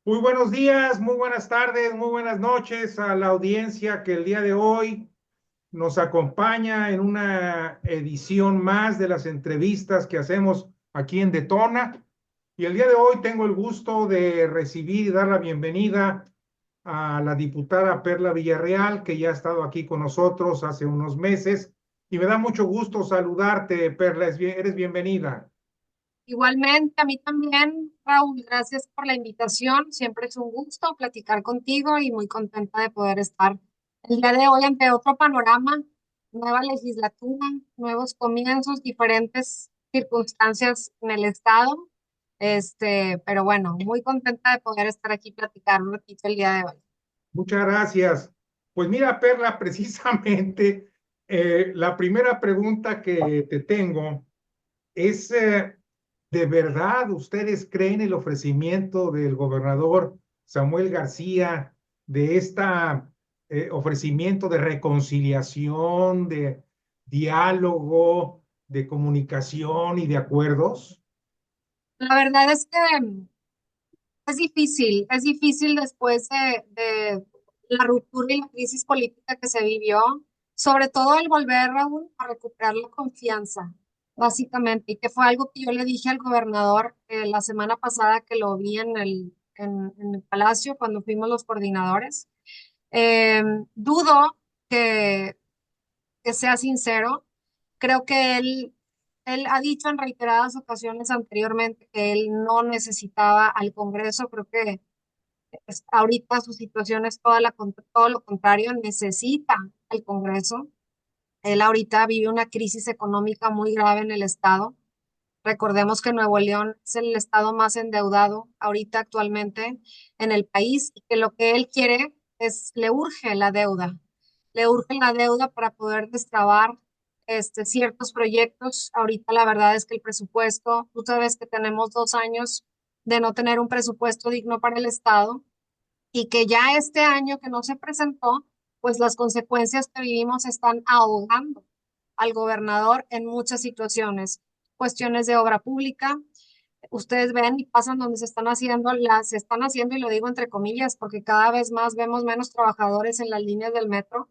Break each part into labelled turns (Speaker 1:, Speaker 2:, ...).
Speaker 1: Muy buenos días, muy buenas tardes, muy buenas noches a la audiencia que el día de hoy nos acompaña en una edición más de las entrevistas que hacemos aquí en Detona. Y el día de hoy tengo el gusto de recibir y dar la bienvenida a la diputada Perla Villarreal, que ya ha estado aquí con nosotros hace unos meses. Y me da mucho gusto saludarte, Perla, eres bienvenida.
Speaker 2: Igualmente, a mí también, Raúl, gracias por la invitación. Siempre es un gusto platicar contigo y muy contenta de poder estar el día de hoy ante otro panorama, nueva legislatura, nuevos comienzos, diferentes circunstancias en el estado. Pero bueno, muy contenta de poder estar aquí platicar un ratito el día de hoy.
Speaker 1: Muchas gracias. Pues mira, Perla, precisamente la primera pregunta que te tengo es, ¿de verdad ustedes creen el ofrecimiento del gobernador Samuel García de este ofrecimiento de reconciliación, de diálogo, de comunicación y de acuerdos?
Speaker 2: La verdad es que es difícil después de la ruptura y la crisis política que se vivió, sobre todo el volver, Raúl, a recuperar la confianza, básicamente, y que fue algo que yo le dije al gobernador la semana pasada que lo vi en el Palacio cuando fuimos los coordinadores. Dudo que, que sea sincero. Creo que él ha dicho en reiteradas ocasiones anteriormente que él no necesitaba al Congreso. Creo que ahorita su situación es todo lo contrario, necesita el Congreso. Él ahorita vive una crisis económica muy grave en el estado. Recordemos que Nuevo León es el estado más endeudado ahorita actualmente en el país y que lo que él quiere es, le urge la deuda para poder destrabar ciertos proyectos. Ahorita la verdad es que el presupuesto, tú sabes que tenemos 2 años de no tener un presupuesto digno para el estado y que ya este año que no se presentó, pues las consecuencias que vivimos están ahogando al gobernador en muchas situaciones, cuestiones de obra pública. Ustedes ven y pasan donde se están haciendo, y lo digo entre comillas, porque cada vez más vemos menos trabajadores en las líneas del metro,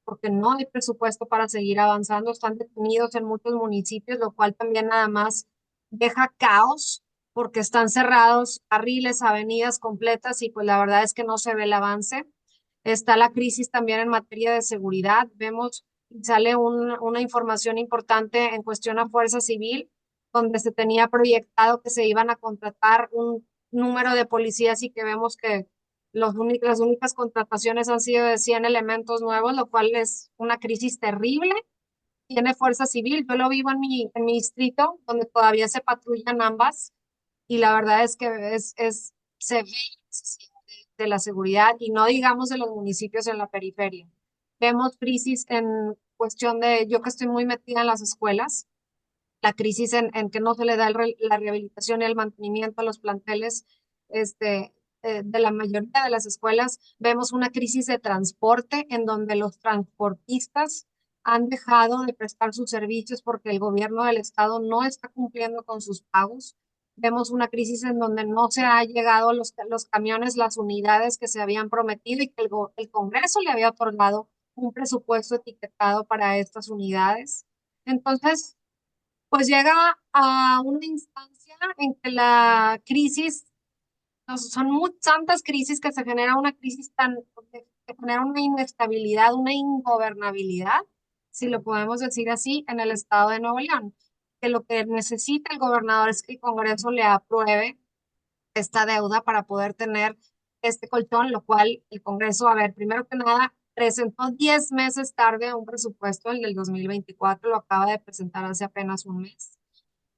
Speaker 2: porque no hay presupuesto para seguir avanzando, están detenidos en muchos municipios, lo cual también nada más deja caos, porque están cerrados carriles, avenidas completas, y pues la verdad es que no se ve el avance. Está la crisis también en materia de seguridad. Vemos, sale una información importante en cuestión a Fuerza Civil, donde se tenía proyectado que se iban a contratar un número de policías y que vemos que las únicas contrataciones han sido de 100 elementos nuevos, lo cual es una crisis terrible. Tiene Fuerza Civil, yo lo vivo en mi distrito, donde todavía se patrullan ambas, y la verdad es que se ve la necesidad de la seguridad, y no digamos de los municipios en la periferia. Vemos crisis en cuestión de, yo que estoy muy metida en las escuelas, la crisis en que no se le da la rehabilitación y el mantenimiento a los planteles de la mayoría de las escuelas. Vemos una crisis de transporte en donde los transportistas han dejado de prestar sus servicios porque el gobierno del estado no está cumpliendo con sus pagos. Vemos una crisis en donde no se ha llegado los camiones, las unidades que se habían prometido y que el Congreso le había otorgado un presupuesto etiquetado para estas unidades. Entonces, pues llega a una instancia en que la crisis, son tantas crisis que se genera una crisis que genera una inestabilidad, una ingobernabilidad, si lo podemos decir así, en el estado de Nuevo León. Que lo que necesita el gobernador es que el Congreso le apruebe esta deuda para poder tener este colchón, lo cual el Congreso, a ver, primero que nada, presentó 10 meses tarde un presupuesto, el del 2024, lo acaba de presentar hace apenas un mes.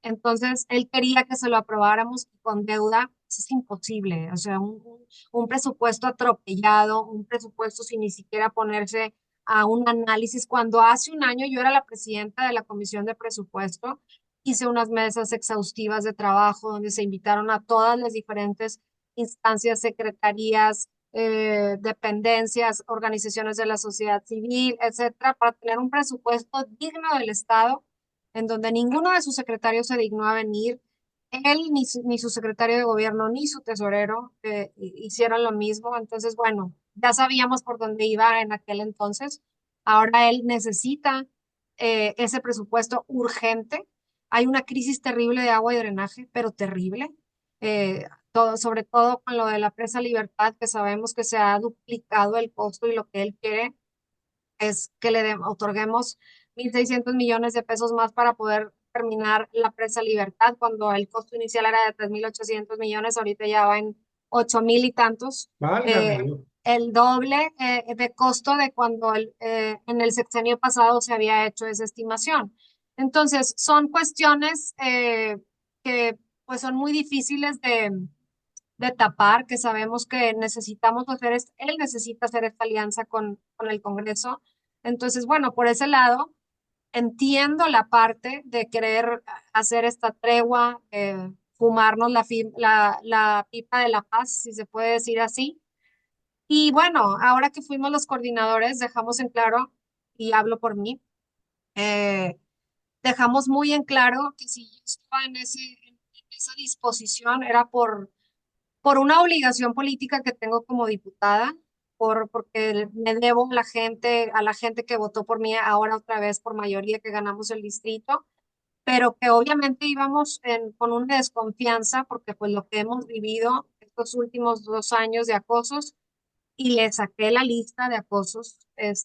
Speaker 2: Entonces, él quería que se lo aprobáramos con deuda. Eso es imposible. O sea, un presupuesto atropellado, un presupuesto sin ni siquiera ponerse a un análisis. Cuando hace un año yo era la presidenta de la Comisión de Presupuesto, hice unas mesas exhaustivas de trabajo donde se invitaron a todas las diferentes instancias, secretarías, dependencias, organizaciones de la sociedad civil, etcétera, para tener un presupuesto digno del Estado en donde ninguno de sus secretarios se dignó a venir. Él, ni su secretario de gobierno, ni su tesorero hicieron lo mismo. Entonces, bueno, ya sabíamos por dónde iba en aquel entonces. Ahora él necesita ese presupuesto urgente. Hay una crisis terrible de agua y drenaje, pero terrible. Sobre todo con lo de la presa Libertad, que sabemos que se ha duplicado el costo y lo que él quiere es que otorguemos 1.600 millones de pesos más para poder terminar la presa Libertad, cuando el costo inicial era de 3.800 millones, ahorita ya va en 8.000 y tantos,
Speaker 1: Válgame
Speaker 2: eh,
Speaker 1: Dios.
Speaker 2: el doble de costo de cuando en el sexenio pasado se había hecho esa estimación. Entonces, son cuestiones que pues son muy difíciles de tapar, que sabemos que necesitamos hacer, él necesita hacer esta alianza con el Congreso. Entonces, bueno, por ese lado, entiendo la parte de querer hacer esta tregua, fumarnos la pipa de la paz, si se puede decir así. Y bueno, ahora que fuimos los coordinadores, dejamos en claro, y hablo por mí, eh, dejamos muy en claro que si yo estaba en esa disposición era por una obligación política que tengo como diputada, porque me debo a la gente que votó por mí ahora otra vez por mayoría que ganamos el distrito, pero que obviamente íbamos con una desconfianza porque pues lo que hemos vivido estos últimos 2 años de acosos y le saqué la lista de acosos,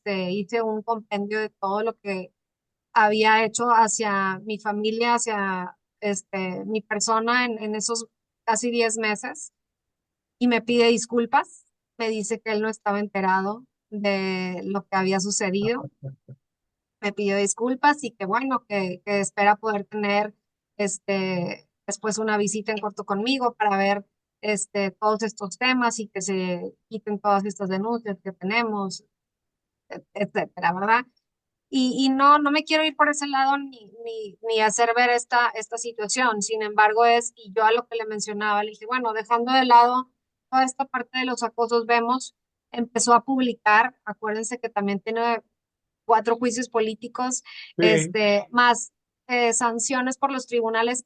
Speaker 2: hice un compendio de todo lo que había hecho hacia mi familia, hacia mi persona en esos casi 10 meses y me pide disculpas, me dice que él no estaba enterado de lo que había sucedido, me pidió disculpas y que bueno, que espera poder tener después una visita en corto conmigo para ver todos estos temas y que se quiten todas estas denuncias que tenemos, etcétera, ¿verdad? Y no, no me quiero ir por ese lado ni hacer ver esta situación. Sin embargo, y yo a lo que le mencionaba, le dije, bueno, dejando de lado toda esta parte de los acosos, empezó a publicar, acuérdense que también tiene 4 juicios políticos,
Speaker 1: Sí.
Speaker 2: más sanciones por los tribunales,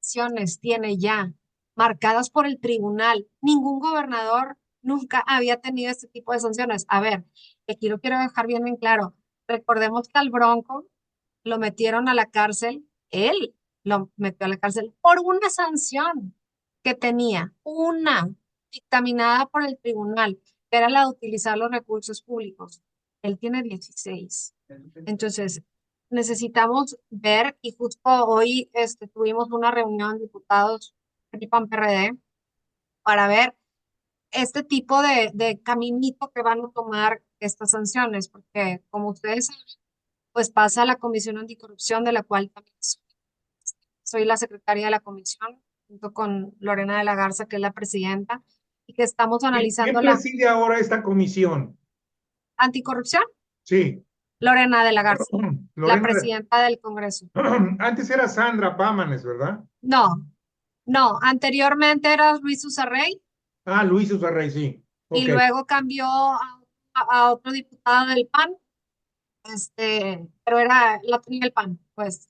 Speaker 2: sanciones tiene ya marcadas por el tribunal. Ningún gobernador nunca había tenido este tipo de sanciones. A ver, aquí lo quiero dejar bien en claro. Recordemos que al Bronco lo metieron a la cárcel, él lo metió a la cárcel por una sanción que tenía, una dictaminada por el tribunal, que era la de utilizar los recursos públicos. Él tiene 16. Entonces, necesitamos ver, y justo hoy tuvimos una reunión de diputados PRI-PAN-PRD para ver este tipo de caminito que van a tomar estas sanciones, porque como ustedes saben, pues pasa a la Comisión Anticorrupción, de la cual también soy la secretaria de la comisión, junto con Lorena de la Garza, que es la presidenta, y que estamos
Speaker 1: ¿Quién
Speaker 2: analizando la
Speaker 1: preside ahora esta comisión?
Speaker 2: anticorrupción,
Speaker 1: Sí,
Speaker 2: Lorena de la Garza, la
Speaker 1: Lorena,
Speaker 2: presidenta del Congreso.
Speaker 1: antes era Sandra Pámanes, ¿verdad?
Speaker 2: No, no, anteriormente era Luis Usarrey
Speaker 1: Ah, Luis Ugarrey, sí.
Speaker 2: y
Speaker 1: Ok.
Speaker 2: luego cambió a otro diputado del PAN, pero la tenía el PAN, pues.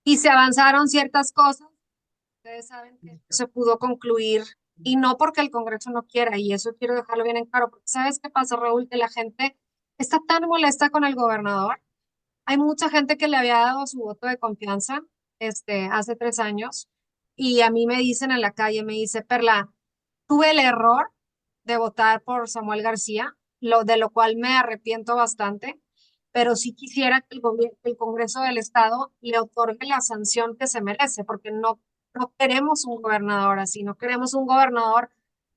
Speaker 2: Y se avanzaron ciertas cosas. Ustedes saben que no se pudo concluir y no porque el Congreso no quiera, y eso quiero dejarlo bien en claro, porque ¿sabes qué pasa, Raúl? Que la gente está tan molesta con el gobernador. Hay mucha gente que le había dado su voto de confianza, hace 3 años, y a mí me dicen en la calle, me dice, Perla, tuve el error de votar por Samuel García, de lo cual me arrepiento bastante, pero sí quisiera que que el Congreso del Estado le otorgue la sanción que se merece, porque no queremos un gobernador así, no queremos un gobernador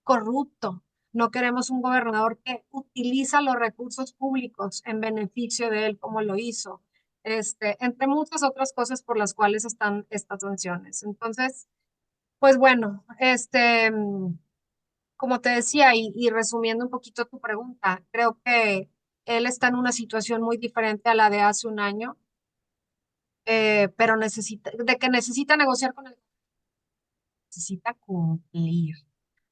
Speaker 2: corrupto, no queremos un gobernador que utiliza los recursos públicos en beneficio de él, como lo hizo, entre muchas otras cosas por las cuales están estas sanciones. Entonces, pues bueno, como te decía, y resumiendo un poquito tu pregunta, creo que él está en una situación muy diferente a la de hace un año, pero de que necesita negociar con él, necesita cumplir.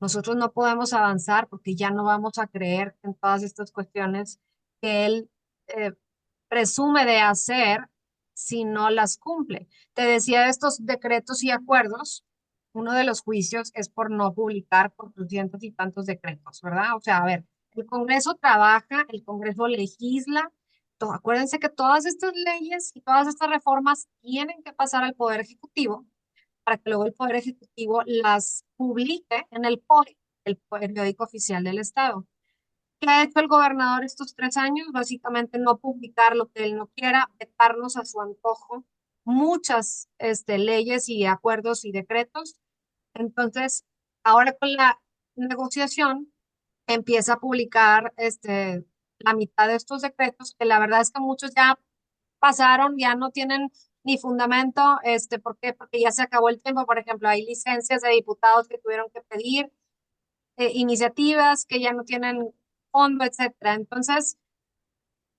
Speaker 2: Nosotros no podemos avanzar porque ya no vamos a creer en todas estas cuestiones que él eh, presume de hacer si no las cumple. Te decía de estos decretos y acuerdos, uno de los juicios es por no publicar por 200 y tantos decretos, ¿verdad? O sea, a ver, el Congreso trabaja, el Congreso legisla. Acuérdense que todas estas leyes y todas estas reformas tienen que pasar al Poder Ejecutivo para que luego el Poder Ejecutivo las publique en el POE, el periódico oficial del Estado. ¿Qué ha hecho el gobernador estos 3 años? Básicamente no publicar lo que él no quiera, vetarnos a su antojo muchas leyes y acuerdos y decretos. Entonces, ahora con la negociación empieza a publicar la mitad de estos decretos, que la verdad es que muchos ya pasaron, ya no tienen ni fundamento. ¿Por qué? Porque ya se acabó el tiempo. Por ejemplo, hay licencias de diputados que tuvieron que pedir, iniciativas que ya no tienen fondo, etcétera. Entonces,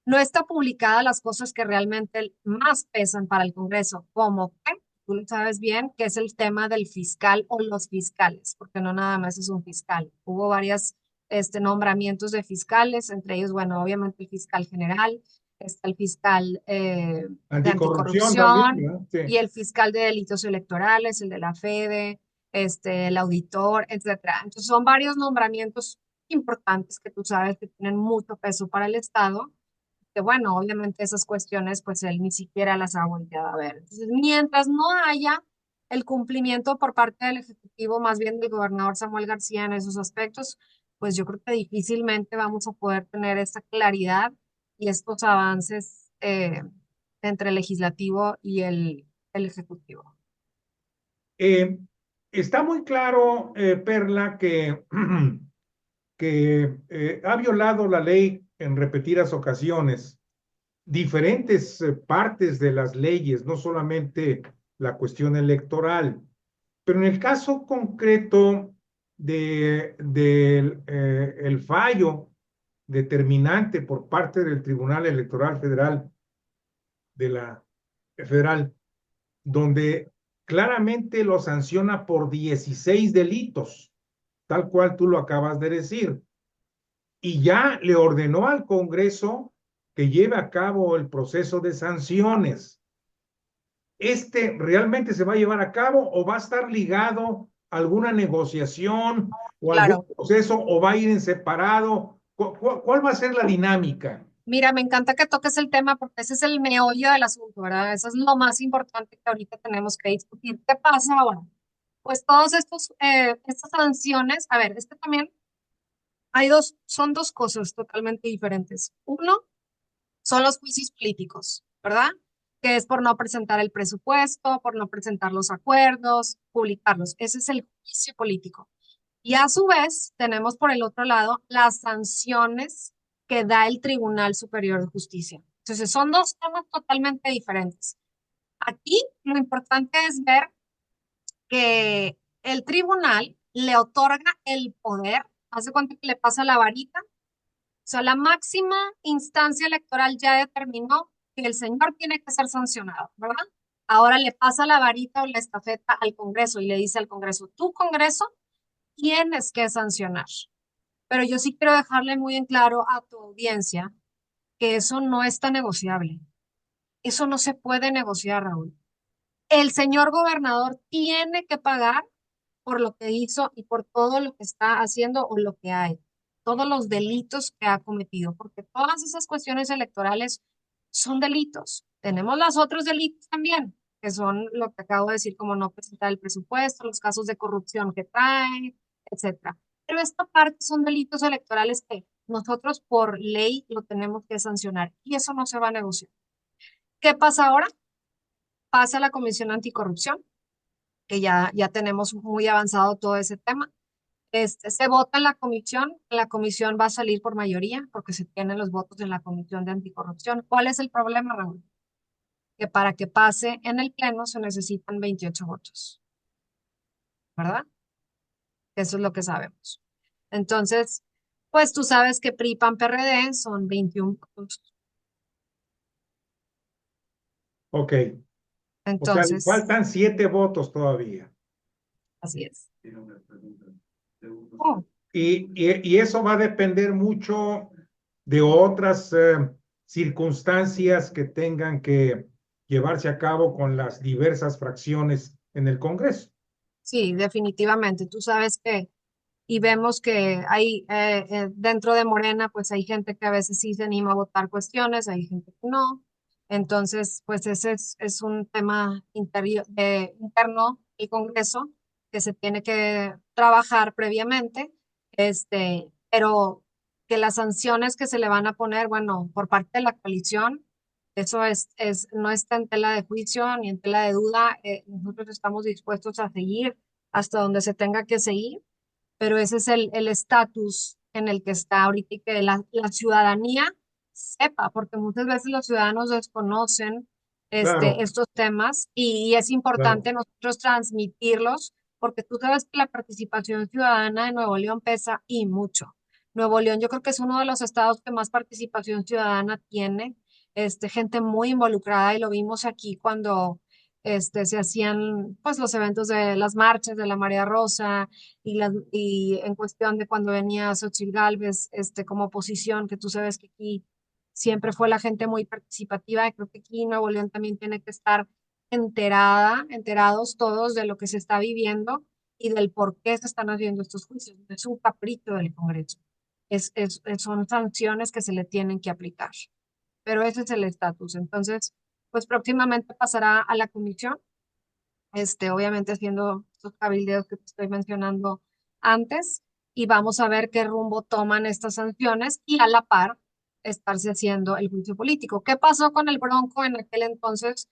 Speaker 2: no está publicada las cosas que realmente más pesan para el Congreso, como que tú lo sabes bien, que es el tema del fiscal o los fiscales, porque no nada más es un fiscal. Hubo varios nombramientos de fiscales, entre ellos, bueno, obviamente el fiscal general, está el fiscal de
Speaker 1: Anticorrupción también,
Speaker 2: anticorrupción
Speaker 1: ¿verdad? Sí.
Speaker 2: y el fiscal de delitos electorales, el de la FEDE, el auditor, etcétera. Entonces son varios nombramientos importantes que tú sabes que tienen mucho peso para el Estado, que bueno, obviamente esas cuestiones pues él ni siquiera las ha volteado a ver. Entonces, mientras no haya el cumplimiento por parte del Ejecutivo, más bien del gobernador Samuel García en esos aspectos, pues yo creo que difícilmente vamos a poder tener esta claridad y estos avances entre el legislativo y el Ejecutivo.
Speaker 1: Eh, Está muy claro, Perla, que, que ha violado la ley en repetidas ocasiones, diferentes partes de las leyes, no solamente la cuestión electoral. Pero en el caso concreto del el fallo determinante por parte del Tribunal Electoral Federal de la Federal, donde claramente lo sanciona por 16 delitos, tal cual tú lo acabas de decir, y ya le ordenó al Congreso que lleve a cabo el proceso de sanciones. ¿Realmente se va a llevar a cabo o va a estar ligado a alguna negociación o algún
Speaker 2: Claro.
Speaker 1: proceso o va a ir en separado? ¿Cuál va a ser la dinámica?
Speaker 2: Mira, me encanta que toques el tema porque ese es el meollo del asunto, ¿verdad? Eso es lo más importante que ahorita tenemos que discutir. ¿Qué pasa ahora? Pues todos estas sanciones, a ver, es que también son dos cosas totalmente diferentes. Uno, son los juicios políticos, ¿verdad? Que es por no presentar el presupuesto, por no presentar los acuerdos, publicarlos. Ese es el juicio político. Y a su vez, tenemos por el otro lado las sanciones que da el Tribunal Superior de Justicia. Entonces, son dos temas totalmente diferentes. Aquí lo importante es ver que el tribunal le otorga el poder, hace cuenta que le pasa la varita, o sea, la máxima instancia electoral ya determinó que el señor tiene que ser sancionado, ¿verdad? Ahora le pasa la varita o la estafeta al Congreso y le dice al Congreso, tu Congreso tienes que sancionar. Pero yo sí quiero dejarle muy en claro a tu audiencia que eso no está negociable. Eso no se puede negociar, Raúl. El señor gobernador tiene que pagar por lo que hizo y por todo lo que está haciendo o lo que hay, todos los delitos que ha cometido, porque todas esas cuestiones electorales son delitos. Tenemos los otros delitos también, que son lo que acabo de decir, como no presentar el presupuesto, los casos de corrupción que trae, etcétera. Pero esta parte son delitos electorales que nosotros por ley lo tenemos que sancionar y eso no se va a negociar. ¿Qué pasa ahora? Pasa a la Comisión Anticorrupción, que ya tenemos muy avanzado todo ese tema. Se vota en la comisión va a salir por mayoría porque se tienen los votos en la Comisión de Anticorrupción. ¿Cuál es el problema, Raúl? Que para que pase en el Pleno se necesitan 28 votos, ¿verdad? Eso es lo que sabemos. Entonces, pues tú sabes que PRI, PAN, PRD son 21 votos.
Speaker 1: Ok, o sea, le
Speaker 2: Entonces,
Speaker 1: faltan 7 votos todavía.
Speaker 2: así es. Oh,
Speaker 1: Y eso va a depender mucho de otras circunstancias que tengan llevarse a cabo con las diversas fracciones en el Congreso.
Speaker 2: Sí, definitivamente. Tú sabes que, y vemos que hay dentro de Morena, pues hay gente que a veces sí se anima a votar cuestiones, hay gente que no. Entonces, pues ese es un tema interno del Congreso que se tiene que trabajar previamente, pero que las sanciones que se le van a poner, bueno, por parte de la coalición, eso no está en tela de juicio ni en tela de duda. Nosotros estamos dispuestos a seguir hasta donde se tenga que seguir, pero ese es el estatus en el que está ahorita y que la ciudadanía sepa, porque muchas veces los ciudadanos desconocen
Speaker 1: Claro,
Speaker 2: estos temas y es
Speaker 1: claro.
Speaker 2: importante nosotros transmitirlos, porque tú sabes que la participación ciudadana de Nuevo León pesa y mucho. Nuevo León yo creo que es uno de los estados que más participación ciudadana tiene, gente muy involucrada y lo vimos aquí cuando se hacían pues los eventos de las marchas de la Marea Rosa y en cuestión de cuando venía Xochitl Gálvez como oposición, que tú sabes que aquí siempre fue la gente muy participativa, y creo que aquí Nuevo León también tiene que estar enterados todos de lo que se está viviendo y del por qué se están haciendo estos juicios. No es un capricho del Congreso, son sanciones que se le tienen que aplicar, pero ese es el estatus. Entonces, pues próximamente pasará a la comisión, obviamente haciendo estos cabildeos que te estoy mencionando antes, y vamos a ver qué rumbo toman estas sanciones y a la par estarse haciendo el juicio político. ¿Qué pasó con el Bronco en aquel entonces?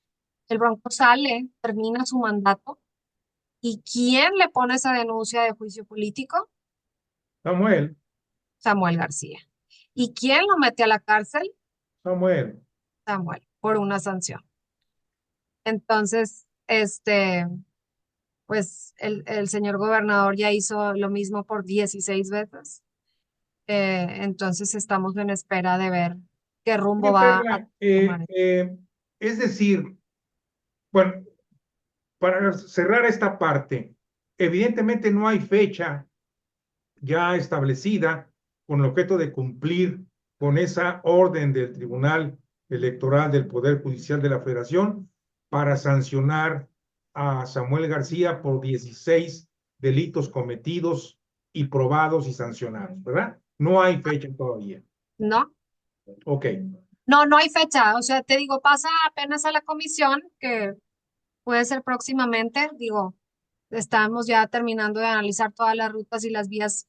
Speaker 2: El Bronco sale, termina su mandato, ¿y quién le pone esa denuncia de juicio político?
Speaker 1: Samuel,
Speaker 2: Samuel García. ¿Y quién lo mete a la cárcel?
Speaker 1: Samuel.
Speaker 2: Samuel, por una sanción. Entonces, pues el señor gobernador ya hizo lo mismo por 16 veces. Entonces estamos en espera de ver qué rumbo
Speaker 1: Oye,
Speaker 2: va a
Speaker 1: Perla,
Speaker 2: tomar.
Speaker 1: es decir, bueno, para cerrar esta parte, evidentemente no hay fecha ya establecida con el objeto de cumplir con esa orden del Tribunal Electoral del Poder Judicial de la Federación para sancionar a Samuel García por 16 delitos cometidos y probados y sancionados, ¿verdad? No hay fecha todavía.
Speaker 2: No,
Speaker 1: Ok.
Speaker 2: no hay fecha. O sea, te digo, pasa apenas a la comisión, que puede ser próximamente. Digo, estamos ya terminando de analizar todas las rutas y las vías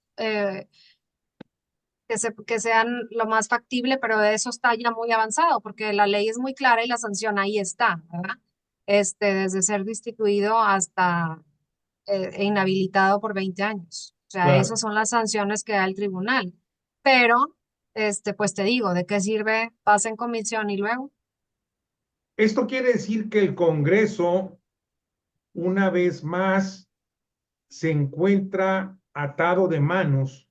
Speaker 2: que sean lo más factible, pero eso está ya muy avanzado, porque la ley es muy clara y la sanción ahí está, ¿verdad? Desde ser destituido hasta inhabilitado por 20 años. O sea, esas
Speaker 1: Claro.
Speaker 2: son las sanciones que da el tribunal. Pero, pues te digo, ¿de qué sirve? Pasa en comisión y luego.
Speaker 1: Esto quiere decir que el Congreso, una vez más, se encuentra atado de manos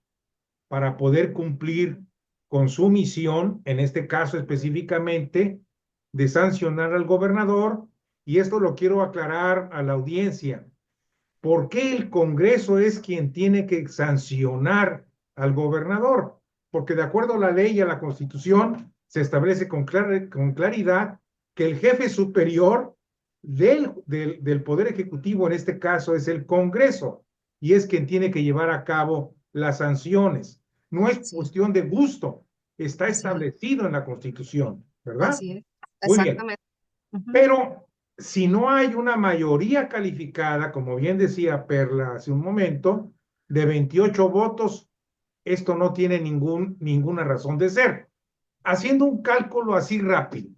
Speaker 1: para poder cumplir con su misión, en este caso específicamente, de sancionar al gobernador. Y esto lo quiero aclarar a la audiencia. ¿Por qué el Congreso es quien tiene que sancionar al gobernador? Porque de acuerdo a la ley y a la Constitución, se establece con claridad que el jefe superior del Poder Ejecutivo, en este caso, es el Congreso, y es quien tiene que llevar a cabo las sanciones. No es
Speaker 2: Sí,
Speaker 1: cuestión de gusto, está
Speaker 2: así es,
Speaker 1: establecido en la Constitución, ¿verdad?
Speaker 2: así es,
Speaker 1: Muy bien.
Speaker 2: exactamente. Ujú.
Speaker 1: Pero si no hay una mayoría calificada, como bien decía Perla hace un momento, de 28 votos, esto no tiene ninguna razón de ser. Haciendo un cálculo así rápido,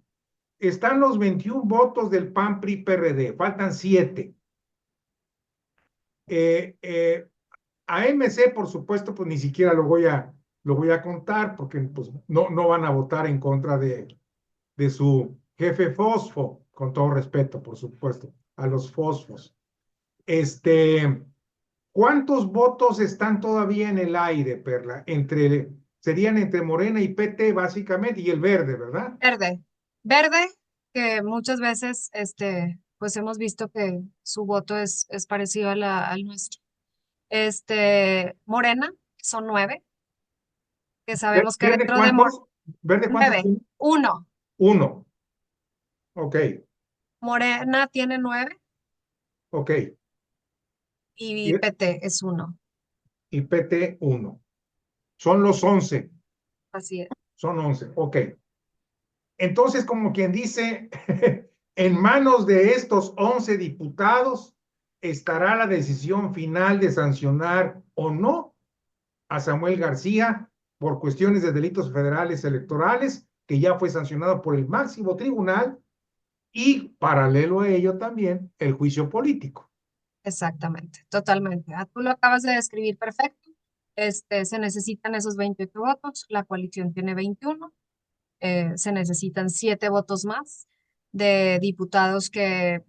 Speaker 1: están los 21 votos del PAN, PRI, PRD, faltan 7. Eh, eh, a MC, por supuesto, pues ni siquiera lo voy a contar porque pues, no van a votar en contra de su jefe Fosfo, con todo respeto, por supuesto, a los Fosfos. Este, ¿Cuántos votos están todavía en el aire, Perla? Serían entre Morena y PT, básicamente, y el verde, ¿verdad?
Speaker 2: Verde, verde, que muchas veces, pues hemos visto que su voto es parecido al nuestro. Morena, son 9, que sabemos que
Speaker 1: ¿Verde
Speaker 2: dentro de
Speaker 1: cuántos? ¿Verde cuántos
Speaker 2: 9,
Speaker 1: tiene?
Speaker 2: 1.
Speaker 1: Uno. Ok.
Speaker 2: Morena tiene 9
Speaker 1: Ok.
Speaker 2: y
Speaker 1: Y,
Speaker 2: PT es 1.
Speaker 1: y PT 1. Son los 11.
Speaker 2: Así es.
Speaker 1: Son 11. Ok. Entonces, como quien dice, en manos de estos 11 diputados estará la decisión final de sancionar o no a Samuel García por cuestiones de delitos federales electorales, que ya fue sancionado por el máximo tribunal, y paralelo a ello también el juicio político.
Speaker 2: Exactamente, totalmente. Tú lo acabas de describir perfecto. Se necesitan esos 28 votos, la coalición tiene 21, se necesitan 7 votos más de diputados que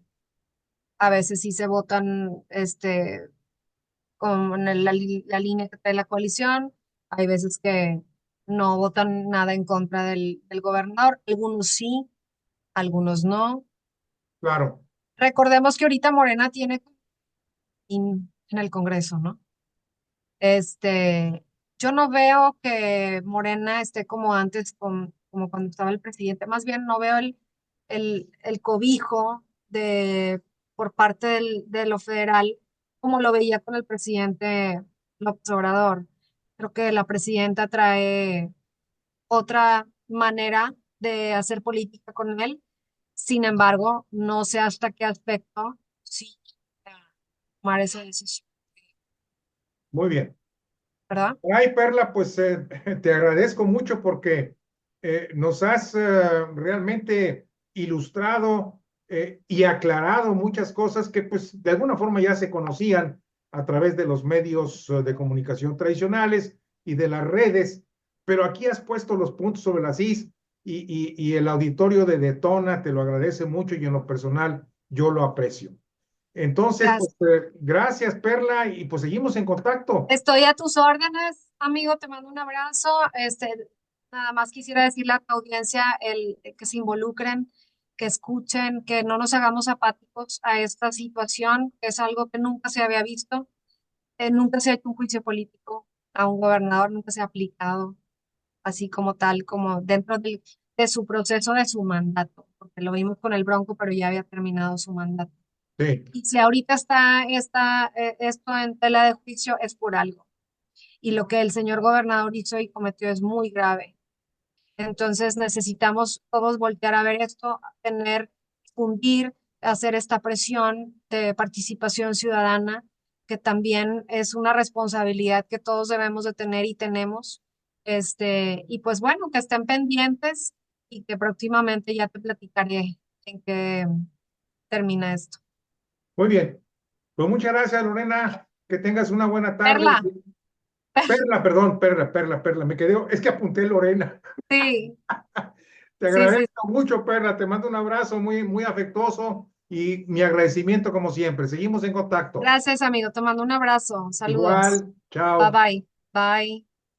Speaker 2: a veces sí se votan con la línea que trae la coalición, hay veces que no votan nada en contra del gobernador, algunos sí, algunos no.
Speaker 1: Claro,
Speaker 2: Recordemos que ahorita Morena tiene en el Congreso, ¿no? Yo no veo que Morena esté como antes, como cuando estaba el presidente, más bien no veo el cobijo por parte de lo federal como lo veía con el presidente López Obrador. Creo que la presidenta trae otra manera de hacer política con él. Sin embargo, no sé hasta qué aspecto sí tomar esa decisión,
Speaker 1: muy bien.
Speaker 2: ¿verdad?
Speaker 1: Ay, Perla, pues te agradezco mucho porque nos has realmente ilustrado y aclarado muchas cosas que pues de alguna forma ya se conocían a través de los medios de comunicación tradicionales y de las redes, pero aquí has puesto los puntos sobre las is y el auditorio de Detona te lo agradece mucho y en lo personal yo lo aprecio. Entonces, pues gracias, Perla, y pues seguimos en contacto.
Speaker 2: Estoy a tus órdenes, amigo, te mando un abrazo. Nada más quisiera decirle a tu audiencia que se involucren, que escuchen, que no nos hagamos apáticos a esta situación, que es algo que nunca se había visto. Nunca se ha hecho un juicio político a un gobernador, nunca se ha aplicado así como tal, como dentro de su proceso de su mandato, porque lo vimos con el Bronco, pero ya había terminado su mandato.
Speaker 1: Sí,
Speaker 2: Y si ahorita está esto en tela de juicio, es por algo. Y lo que el señor gobernador hizo y cometió es muy grave. Entonces necesitamos todos voltear a ver esto, fundir, hacer esta presión de participación ciudadana, que también es una responsabilidad que todos debemos de tener y tenemos. Y pues bueno, que estén pendientes y que próximamente ya te platicaré en qué termina esto.
Speaker 1: muy bien. Pues muchas gracias, Lorena. Que tengas una buena tarde.
Speaker 2: Perla,
Speaker 1: Perla, perdón, Perla. Me quedé, es que apunté Lorena.
Speaker 2: sí,
Speaker 1: Te
Speaker 2: sí, sí.
Speaker 1: agradezco mucho, Perla. Te mando un abrazo muy, muy afectuoso y mi agradecimiento como siempre. Seguimos en contacto.
Speaker 2: Gracias, amigo. Te mando un abrazo. Saludos.
Speaker 1: Igual,
Speaker 2: Bye
Speaker 1: chao.
Speaker 2: bye. Bye.